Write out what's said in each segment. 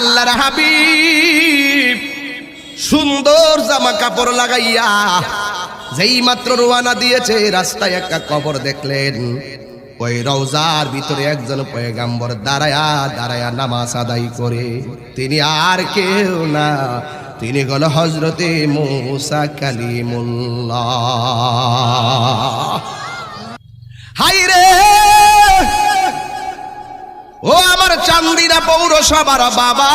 আল্লাহর হাবিব সুন্দর জামা কাপড় লাগাইয়া যেই মাত্র রওনা দিয়েছে, রাস্তায় একটা কবর দেখলেন। ওই রওজার ভিতরে একজন পয়গম্বর দাঁড়ায়া দাঁড়ায়া নামাজ আদায় করে। তিনি আর কেউ না, তিনি হলো হযরতে মুসা কালিমুল্লাহ। হায়রে ও আমার চান্দিনা পৌরসভার বাবা,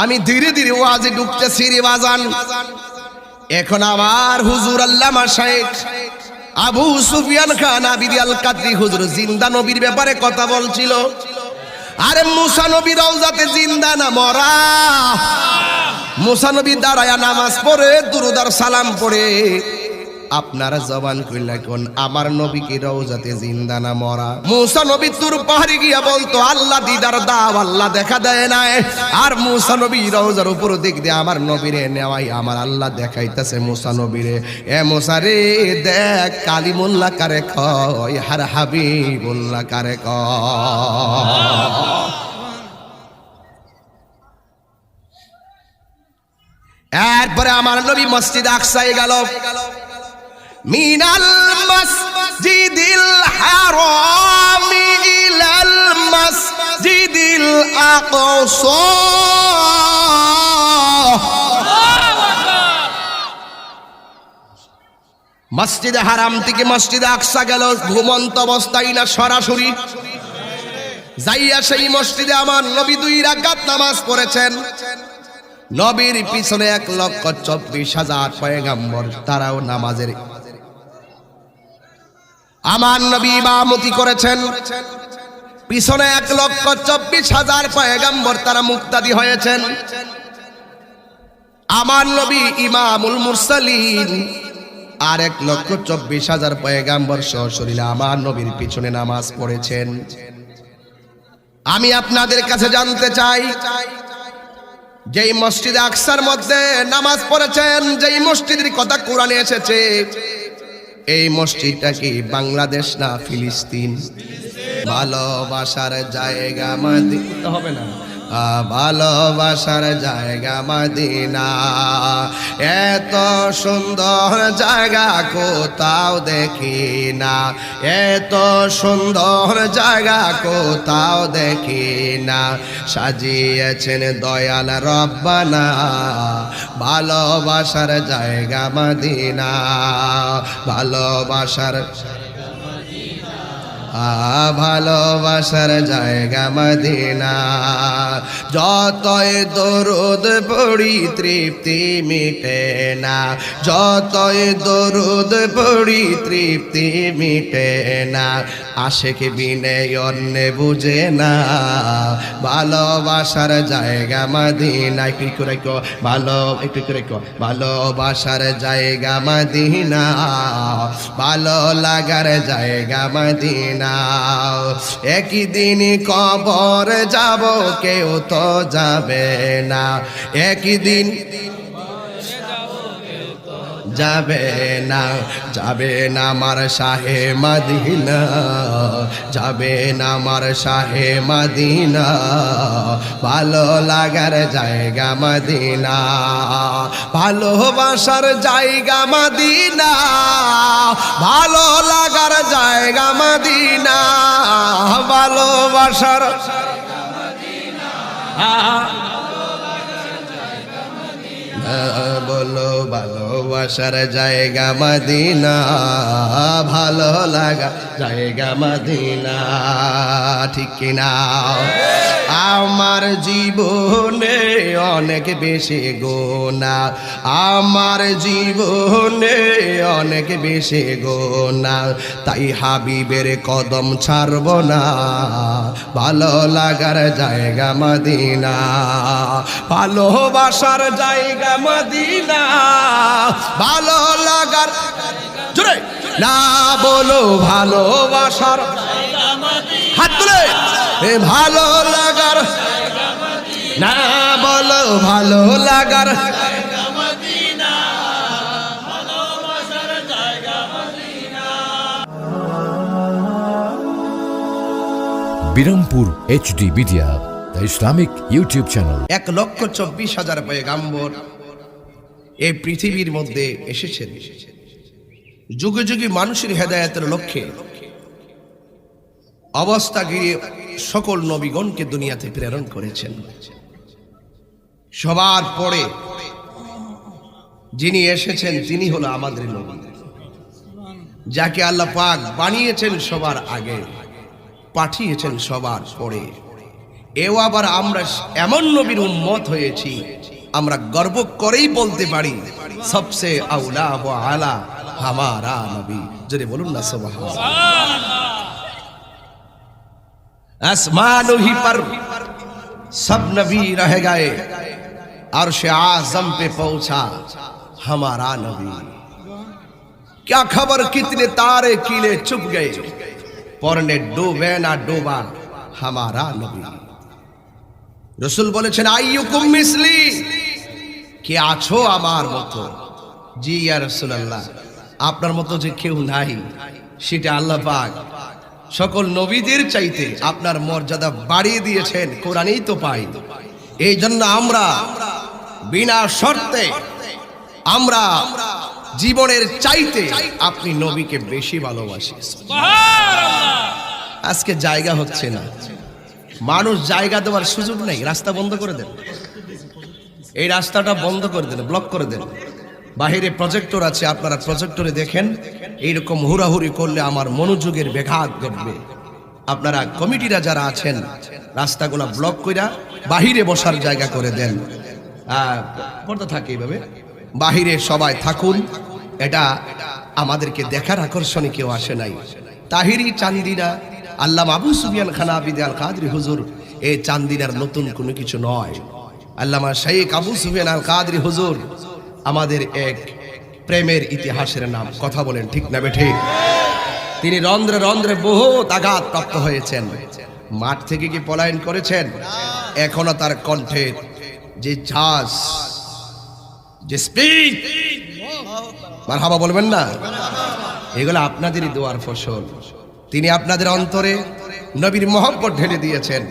আমি ধীরে ধীরে ওয়াজে ঢুকতেছি রে বাজান। এখন আমার হুজুর আল্লামা শাইখ আবু সুফিয়ান খান আবিদি আল কাদরি হুজুর জিন্দা নবীর ব্যাপারে কথা বলছিল। আরে মুসা নবী রওজাতে জিন্দা না মরা? মুসা নবী দাঁড়ায়া নামাজ পড়ে দুরূদ আর সালাম পড়ে। আপনারা জবান কইলা কোন আমার নবী কি রওজাতে জিন্দা না মরা? মুসা নবী তুর পাহাড়ে গিয়া বলতো আল্লাহ দিদার দাও, আল্লাহ দেখা দেয় না। আর মুসা নবী রওজার উপর দিক দিয়ে আমার নবীরে নেওয়াই আমার আল্লাহ দেখাইতেছে মুসা নবীরে, এ মুসা রে দেখ কালিমুল্লাহ কারে কয় আর হাবিবুল্লাহ কারে কয়। এরপরে আমার নবী মসজিদ আকসায় গেল। মিনাল মসজিদিল হারাম ইলাল মসজিদিল আকসা, মসজিদে হারাম থেকে মসজিদে আকসা গেল ঘুমন্ত অবস্থায় না সরাসরি যাইয়া সেই মসজিদে আমার নবী 2 রাকাত নামাজ পড়েছেন। নবীর পিছনে 1,24,000 পয়গম্বর, তারাও নামাজের আমার নবী ইমামতি করেছেন। পিছনে 1,24,000 পয়গম্বর, তারা মুক্তাদি হয়েছেন। আমার নবী ইমামুল মুরসালিন, আর 1,24,000 পয়গম্বর সশরীরে আমার নবীর পিছনে নামাজ পড়েছেন। আমি আপনাদের কাছে জানতে চাই, যেই মসজিদ আকসার মধ্যে নামাজ পড়েছেন, যেই মসজিদের কথা কোরআনে এসেছে, এই মসজিদটা কি বাংলাদেশ না ফিলিস্তিন? ভালোবাসার জায়গা মদিনা হবে না, ভালোবাসার জায়গা মদিনা। এত সুন্দর জায়গা কোথাও দেখি না, এত সুন্দর জায়গা কোথাও দেখি না। সাজিয়েছেন দয়াল রব্বানা ভালোবাসার জায়গা মদিনা, ভালোবাসার ভালোবাসার জায়গা মদিনা। যতই দরুদ পড়ি তৃপ্তি মিটে না, যতই দরুদ পড়ি তৃপ্তি মিটে না। আশিক বিনে অন্য বুঝে না ভালোবাসার জায়গা মদিনা। একটু করে কো ভালো, একটু করে কো ভালোবাসার জায়গা মদিনা, ভালো লাগার জায়গা মদিনা। একই দিন কবর যাব, কেউ তো যাবে না। একই দিন যাবে না, যাবে না আমার শাহে মদিনা, যাবে না আমার শাহে মদিনা। ভালো লাগার জায়গা মদিনা, ভালোবাসার জায়গা মদিনা, ভালো লাগার জায়গা মদিনা, ভালোবাসার বলো ভালোবাসার জায়গা মদিনা, ভালো লাগা জায়গা মদিনা। ঠিক কিনা? আমার জীবনে অনেক বেশি গোনা, আমার জীবনে অনেক বেশি গোনা, তাই হাবিবের কদম ছাড়ব না। ভালো লাগার জায়গা মদিনা, ভালোবাসার জায়গা মদিনা, ভালো লাগার জোরে না বলো ভালোবাসার হাত তুলে ভালো লাগার না বলো ভালো লাগার Birampur HD media, the Islamic YouTube channel. 1,24,000 পয়গাম্বর এই পৃথিবীর মধ্যে এসেছেন যুগে যুগে মানুষের হেদায়েতের লক্ষ্যে। অবস্থা গিয়ে সকল নবীগণকে দুনিয়াতে প্রেরণ করেছেন। সবার পরে যিনি এসেছেন তিনি হলো আমাদের নবী, যাকে আল্লাহ পাক বানিয়েছেন সবার আগে, পাঠিয়েছেন সবার পরে। এও আবার আমরা এমন নবীর উম্মত হয়েছি, আমরা গর্ব করেই বলতে পারি সবসে আউলা ওয়া আলা হামারা নবী। যদি বলুন না সুবহানাল্লাহ। आसमान ही पर सब नबी रह गए, अर्श आज़म पे पहुंचा हमारा नबी। क्या खबर कितने तारे कीले चुप गए, পরনে ডুবে না ডোবা हमारा নবী। রাসূল বলেছেন আইয়ুকুম মিসলি, কে আছো আমার মতো? জি ইয়া রাসূলুল্লাহ, আপনার মতো যে কেউ নাই, সেটা আল্লাহ পাক সকল নবীদের চাইতে আপনার মর্যাদা বাড়িয়ে দিয়েছেন, কোরআনেই তো পাই। এই জন্য আমরা বিনা শর্তে, আমরা জীবনের চাইতে আপনি নবীকে বেশি ভালোবাসি। আজকে জায়গা হচ্ছে না, মানুষ জায়গা দেওয়ার সুযোগ নেই, রাস্তা বন্ধ করে দেন, এই রাস্তাটা বন্ধ করে দেন, ব্লক করে দেন। বাহিরে প্রজেক্টর আছে, আপনারা প্রজেক্টরে দেখেন। এইরকম হুড়াহুড়ি করলে আমার মনোযোগের ব্যাঘাত ঘটবে। আপনারা কমিটিরা যারা আছেন, রাস্তাগুলা ব্লক কইরা বাহিরে বসার জায়গা করে দেন। পর্দা থাকে এইভাবে, বাহিরে সবাই থাকুন। এটা আমাদেরকে দেখার আকর্ষণে কেউ আসে নাই। তাহিরি চান্দিনা আল্লামা আবু সুফিয়ান খান আবিদ আল কাদরি হুজুর, এই চান্দিনার নতুন কোনো কিছু নয়। আল্লামা শাইখ আবু সুফিয়ান আল কাদরি হুজুর আমাদের এক প্রেমের ইতিহাসের নাম। কথা বলেন ঠিক না বেঠিক? তিনি রন্ধ্রে রন্ধ্রে বহুত আঘাত প্রাপ্ত হয়েছেন, মাঠ থেকে কি পলায়ন করেছেন? এখনো তার কণ্ঠে যে ঝাঁজ, যে স্পিড, মারহাবা বলবেন না? এগুলো আপনাদেরই দোয়ার ফসল। তিনি আপনাদের অন্তরে নবীর মহব্বত ঢেলে দিয়েছেন,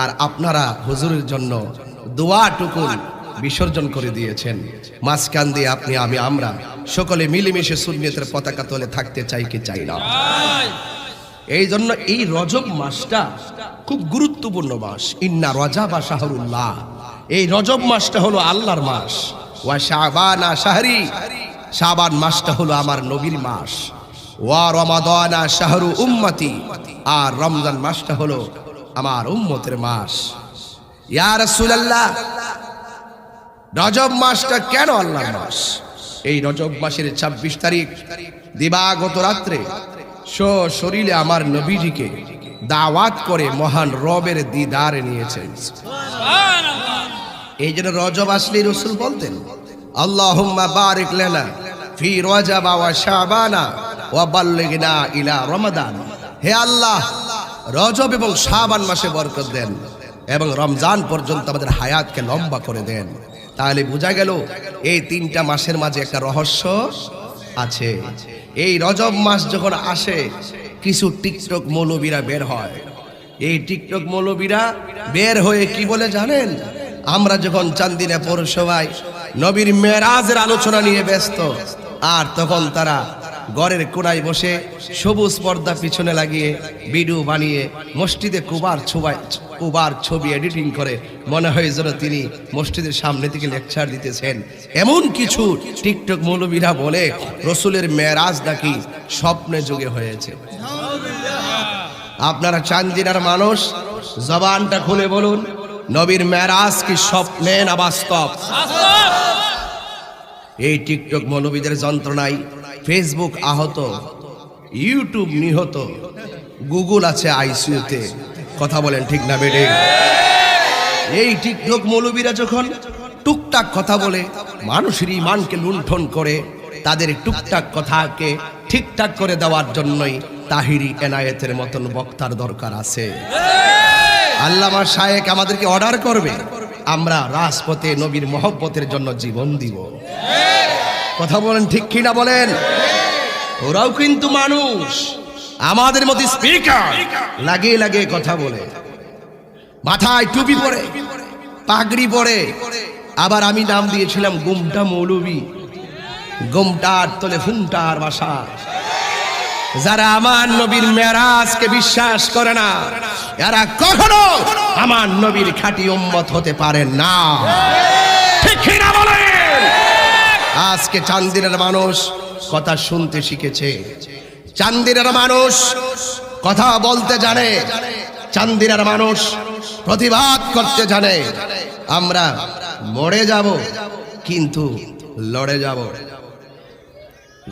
আর আপনারা হুজুরের জন্য দোয়াটুকু বিসর্জন করে দিয়েছেন। মাঝখান দিয়ে আপনি আমরা সকলে মিলেমিশে সুন্নিয়তের পতাকা তলে থাকতে চাই কি চাই না? এই জন্য এই রজব মাসটা খুব গুরুত্বপূর্ণ মাস। ইন্না রজাবা শাহরুল্লাহ, এই রজব মাসটা হলো আল্লাহর মাস। ওয়া শাবানা শাহরি, শাবান মাসটা হলো আমার নবীর মাস। ওয়া রমাদানা শাহরু উম্মতি, আর রমজান মাসটা হলো আমার উম্মতের মাস। ইয়া রাসূলুল্লাহ, রজব মাসটা কেন আল্লাহর মাস? এই রজব মাসের 26 তারিখ দিবাগত রাত্রে শরীরে আমার নবীজিকে দাওয়াত করে মহান রবের দিদারে নিয়েছেন। এই জন্য রজব আসলে রাসূল বলতেন আল্লাহুম্মা বারিক লানা ফি রজব ওয়া শাবানা ওয়া বাল্লিগনা ইলা রমাদান। হে আল্লাহ, রজব এবং শাবান মাসে বরকত দেন এবং রমজান পর্যন্ত আমাদের হায়াতকে লম্বা করে দেন। তাহলে বোঝা গেল এই 3টা মাসের মাঝে একটা রহস্য আছে। এই রজব মাস যখন আসে, কিছু টিকটক মৌলবীরা বের হয়। এই টিকটক মৌলবীরা বের হয়ে কি বলে জানেন? আমরা যখন চান্দিনা পৌরসভায় নবীর মেরাজের আলোচনা নিয়ে ব্যস্ত, আর তখন তারা ঘরের কোনায় বসে সবুজ পর্দা পিছনে লাগিয়ে ভিডিও বানিয়ে মসজিদে কুবার ছবি এডিটিং করে মনে হয় যেন তিনি মসজিদের সামনে থেকে লেকচার দিতেছেন। এমন কিছু টিকটক মৌলবীরা বলে রসুলের মেরাজ নাকি স্বপ্নে যুগে হয়েছে। আপনারা চান্দিনার মানুষ, জবানটা খুলে বলুন, নবীর মেরাজ কি স্বপ্নে না বাস্তব? এই টিকটক মৌলবীদের যন্ত্রণায় ফেসবুক আহত, ইউটিউব নিহত, গুগল আছে আইসিইউতে। কথা বলেন ঠিক না বেডে? এই টিকটক মৌলবীরা যখন টুকটাক কথা বলে মানুষের ঈমানকে লুণ্ঠন করে, তাদের টুকটাক কথাকে ঠিকঠাক করে দেওয়ার জন্যই তাহিরি এনায়েতের মতন বক্তার দরকার আছে। আল্লামা শায়েখ আমাদেরকে অর্ডার করবে, আমরা রাজপথে নবীর মহব্বতের জন্য জীবন দিব। কথা বলেন ঠিক কিনা বলেন? ওরাও কিন্তু মানুষ, আমাদের মতো স্পিকার লাগিয়ে লাগিয়ে কথা বলে, মাথায় টুপি পরে, পাগড়ি পরে। আবার আমি নাম দিয়েছিলাম গুমটা মৌলবী, গুমটার তলে ফুমটার বাসা। যারা আমার নবীর মেরাজকে বিশ্বাস করে না, এরা কখনো আমার নবীর খাঁটি উম্মত হতে পারে না। ঠিক না বলেন? আজকে চান্দিনার মানুষ কথা শুনতে শিখেছে, চান্দিনার মানুষ কথা বলতে জানে, চান্দিনার মানুষ প্রতিবাদ করতে জানে। আমরা মরে যাব কিন্তু লড়ে যাব।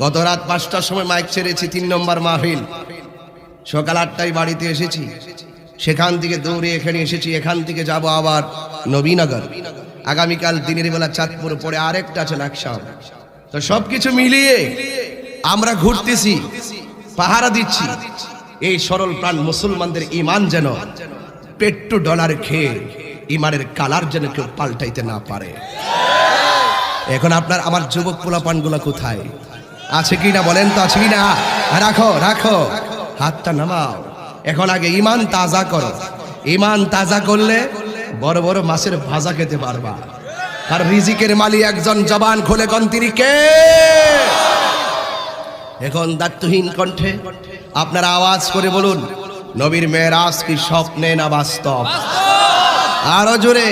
গত রাত 5টার সময় মাইক ছেড়েছি 3 নম্বর মাহফিল। সকাল 8টায় বাড়িতে এসেছি, সেখান থেকে দৌড়ে এখানে এসেছি। এখান থেকে যাব আবার নবীনগর। আগামীকাল দিনের বেলা চাঁদপুর, পরে আরেকটা আছে লাকসাম। তো সবকিছু মিলিয়ে আমরা ঘুরতেছি, পাহারা দিচ্ছি। এই সরল প্রাণ মুসলমানদের ইমান যেন পেট্রো ডলার খেয়ে ইমানের কালার যেন কেউ পাল্টাইতে না পারে। এখন আপনার আমার যুবক পোলাপানগুলো কোথায় আছে কি না বলেন তো? আছে কি না? রাখো রাখো, হাতটা নামাও। এখন আগে ইমান তাজা করো। ইমান তাজা করলে বড় বড় মাছের ভাজা খেতে পারবা। কারণ রিজিকের মালিক একজন, জবান খুলে কোন তিনি কে? এখন দায়িত্বহীন কণ্ঠে আপনারা আওয়াজ করে বলুন, নবীর মেরাজ কি স্বপ্নে না বাস্তব? আরো জোরে।